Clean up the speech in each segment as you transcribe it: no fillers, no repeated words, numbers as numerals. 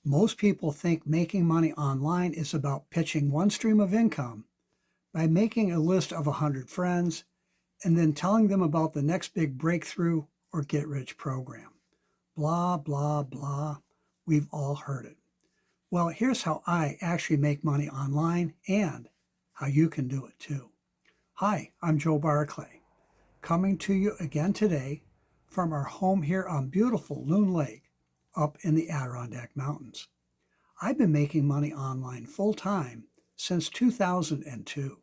Most people think making money online is about pitching one stream of income by making a list of 100 friends and then telling them about the next big breakthrough or get rich program. Blah, blah, blah. We've all heard it. Well, here's how I actually make money online and how you can do it too. Hi, I'm Joe Barclay, coming to you again today from our home here on beautiful Loon Lake up in the Adirondack Mountains. I've been making money online full time since 2002.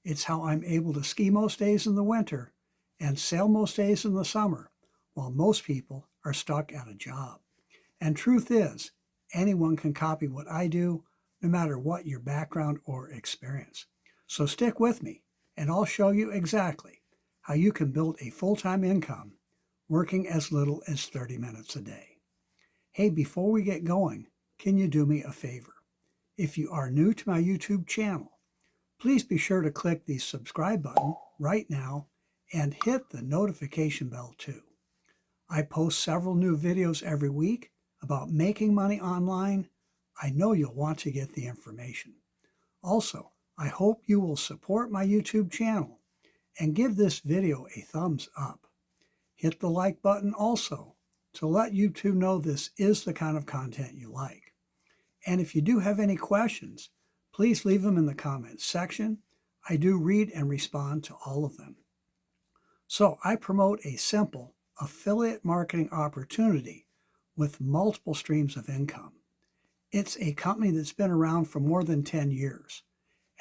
It's how I'm able to ski most days in the winter and sail most days in the summer, while most people are stuck at a job. And truth is, anyone can copy what I do, no matter what your background or experience. So stick with me, and I'll show you exactly how you can build a full-time income working as little as 30 minutes a day. Hey, before we get going, can you do me a favor? If you are new to my YouTube channel, please be sure to click the subscribe button right now and hit the notification bell too. I post several new videos every week about making money online. I know you'll want to get the information. Also, I hope you will support my YouTube channel and give this video a thumbs up. Hit the like button also to let YouTube know this is the kind of content you like. And if you do have any questions, please leave them in the comments section. I do read and respond to all of them. So I promote a simple affiliate marketing opportunity with multiple streams of income. It's a company that's been around for more than 10 years,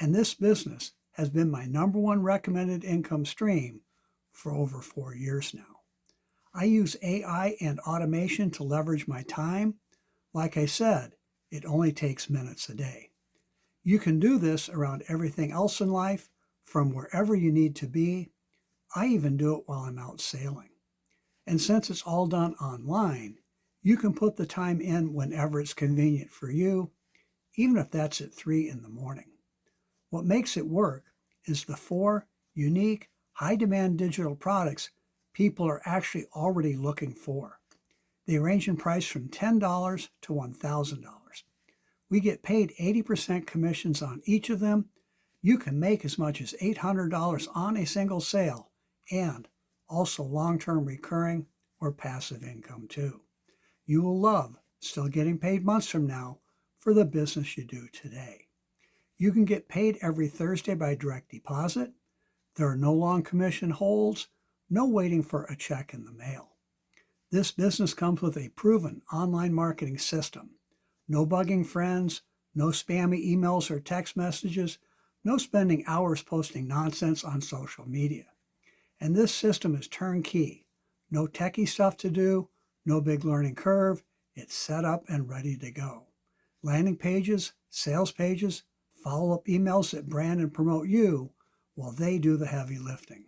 and this business has been my number one recommended income stream for over 4 years now. I use AI and automation to leverage my time. Like I said, it only takes minutes a day. You can do this around everything else in life, from wherever you need to be. I even do it while I'm out sailing. And since it's all done online, you can put the time in whenever it's convenient for you, even if that's at 3 in the morning. What makes it work is the 4 unique, high-demand digital products people are actually already looking for. They range in price from $10 to $1,000. We get paid 80% commissions on each of them. You can make as much as $800 on a single sale, and also long-term recurring or passive income too. You will love still getting paid months from now for the business you do today. You can get paid every Thursday by direct deposit. There are no long commission holds, no waiting for a check in the mail. This business comes with a proven online marketing system. No bugging friends, no spammy emails or text messages, no spending hours posting nonsense on social media. And this system is turnkey. No techie stuff to do, no big learning curve. It's set up and ready to go. Landing pages, sales pages, follow-up emails that brand and promote you while they do the heavy lifting.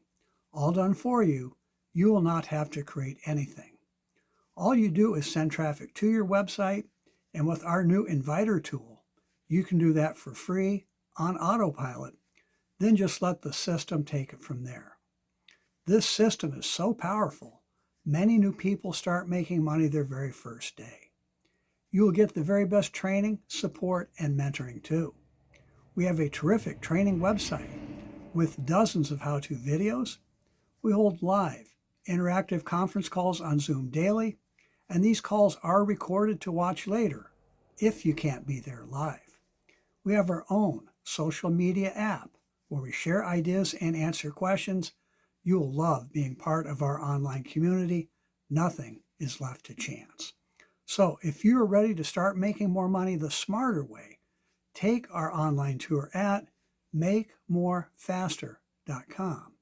All done for you. You will not have to create anything. All you do is send traffic to your website, and with our new Inviter tool, you can do that for free on autopilot. Then just let the system take it from there. This system is so powerful, many new people start making money their very first day. You will get the very best training, support, and mentoring too. We have a terrific training website with dozens of how-to videos. We hold live, interactive conference calls on Zoom daily, and these calls are recorded to watch later if you can't be there live. We have our own social media app where we share ideas and answer questions. You will love being part of our online community. Nothing is left to chance. So if you are ready to start making more money the smarter way, take our online tour at makemorefaster.com.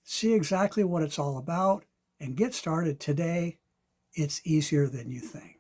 See exactly what it's all about and get started today. It's easier than you think.